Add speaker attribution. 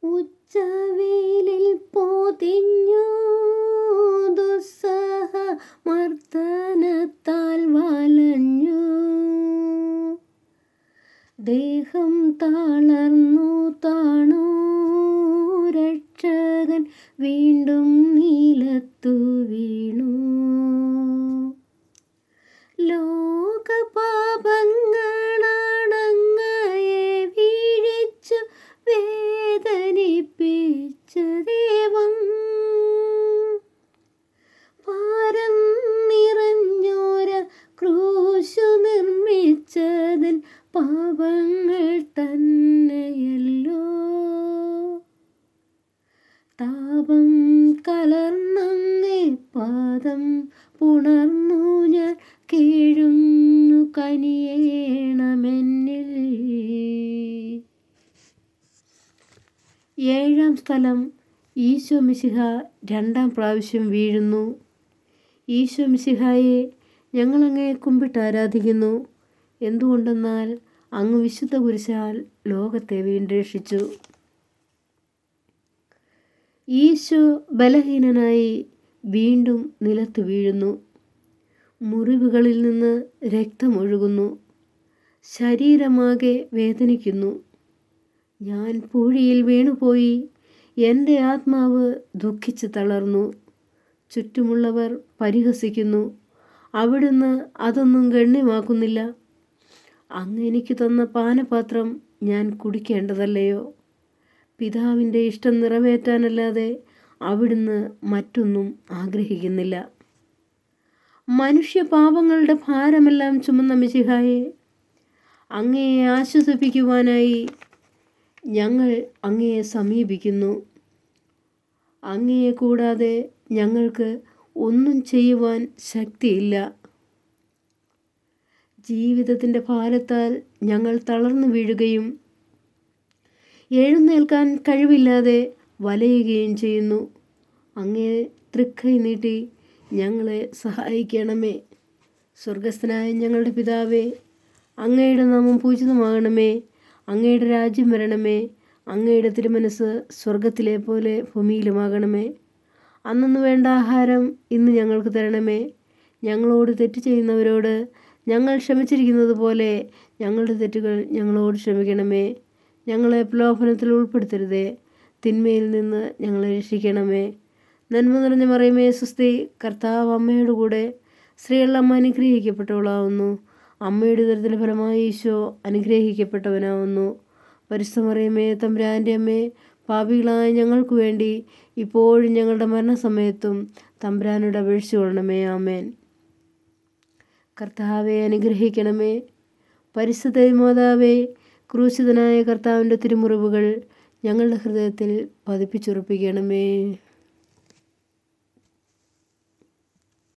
Speaker 1: ഉച്ചവെയിലിൽ പൊതിഞ്ഞു ദുസ്സഹ മർദ്ദനത്താൽ വലഞ്ഞു. ദേഹം തളർന്നു താണു രക്ഷകൻ, വീണ്ടും നിലത്തു വീണു. ലോകപാപങ്ങളാണങ്ങയെ വീഴിച്ചു വേദനിപ്പിച്ച ദൈവം, ഭാരം നിറഞ്ഞോര ക്രൂശു നിർമ്മിച്ചതിൻ പാപങ്ങൾ തന്നെയല്ലോ. താപം കലർന്നങ്ങേ പാദം പുണർന്നു ഞാൻ കീഴുന്നു, കനിയേണമെന്നിൽ. ഏഴാം സ്ഥലം, ഈശോ മിശിഹ രണ്ടാം പ്രാവശ്യം വീഴുന്നു. ഈശോ മിശിഹായെ, ഞങ്ങളങ്ങയെ കുമ്പിട്ട് ആരാധിക്കുന്നു. എന്തുകൊണ്ടെന്നാൽ അങ്ങ് വിശുദ്ധ കുരിശാൽ ലോകത്തെ വീണ്ടെരക്ഷിച്ചു. ഈശോ ബലഹീനനായി വീണ്ടും നിലത്ത് വീഴുന്നു. മുറിവുകളിൽ നിന്ന് രക്തമൊഴുകുന്നു. ശരീരമാകെ വേദനിക്കുന്നു. ഞാൻ പൂഴിയിൽ വീണുപോയി. എൻ്റെ ആത്മാവ് ദുഃഖിച്ച് തളർന്നു. ചുറ്റുമുള്ളവർ പരിഹസിക്കുന്നു. അവിടുന്ന് അതൊന്നും ഗണ്യമാക്കുന്നില്ല. അങ്ങ് എനിക്ക് തന്ന പാനപാത്രം ഞാൻ കുടിക്കേണ്ടതല്ലയോ? പിതാവിൻ്റെ ഇഷ്ടം നിറവേറ്റാനല്ലാതെ അവിടുന്ന് മറ്റൊന്നും ആഗ്രഹിക്കുന്നില്ല. മനുഷ്യപാപങ്ങളുടെ ഭാരമെല്ലാം ചുമന്ന മിശിഹായെ, അങ്ങയെ ആശ്വസിപ്പിക്കുവാനായി ഞങ്ങൾ അങ്ങയെ സമീപിക്കുന്നു. അങ്ങയെ കൂടാതെ ഞങ്ങൾക്ക് ഒന്നും ചെയ്യുവാൻ ശക്തിയില്ല. ജീവിതത്തിൻ്റെ ഭാരത്താൽ ഞങ്ങൾ തളർന്നു വീഴുകയും എഴുന്നേൽക്കാൻ കഴിവില്ലാതെ വലയുകയും ചെയ്യുന്നു. അങ്ങേ തൃക്കൈ നീട്ടി ഞങ്ങളെ സഹായിക്കണമേ. സ്വർഗസ്ഥനായ ഞങ്ങളുടെ പിതാവേ, അങ്ങയുടെ നാമം പൂജിതമാകണമേ. അങ്ങയുടെ രാജ്യം വരണമേ. അങ്ങയുടെ തിരുമനസ് സ്വർഗത്തിലെ പോലെ ഭൂമിയിലുമാകണമേ. അന്നന്ന് വേണ്ട ആഹാരം ഇന്ന് ഞങ്ങൾക്ക് തരണമേ. ഞങ്ങളോട് തെറ്റ് ചെയ്യുന്നവരോട് ഞങ്ങൾ ക്ഷമിച്ചിരിക്കുന്നത് പോലെ ഞങ്ങളുടെ തെറ്റുകൾ ഞങ്ങളോട് ക്ഷമിക്കണമേ. ഞങ്ങളെ പ്രലോഭനത്തിൽ ഉൾപ്പെടുത്തരുതേ, തിന്മയിൽ നിന്ന് ഞങ്ങളെ രക്ഷിക്കണമേ. നന്മ നിറഞ്ഞ മറിയമേ സ്വസ്തി, കർത്താവ് അമ്മയുടെ കൂടെ സ്ത്രീകളിൽ അമ്മ അനുഗ്രഹിക്കപ്പെട്ടവളാവുന്നു. അമ്മയുടെ ഉദരത്തിൻ്റെ ഫലമായി ഈശോ അനുഗ്രഹിക്കപ്പെട്ടവനാവുന്നു. പരിശുദ്ധ മറിയമേ തമ്പുരാൻ്റെ അമ്മേ, പാപികളായ ഞങ്ങൾക്ക് വേണ്ടി ഇപ്പോഴും ഞങ്ങളുടെ മരണസമയത്തും തമ്പുരാനോട് അപേക്ഷിച്ചു കൊള്ളണമേ. ആമേൻ. കർത്താവെ അനുഗ്രഹിക്കണമേ. പരിശുദ്ധ മാതാവേ, ക്രൂശിതനായ കർത്താവിൻ്റെ തിരുമുറിവുകൾ ഞങ്ങളുടെ ഹൃദയത്തിൽ പതിപ്പിച്ചുറപ്പിക്കണമേ.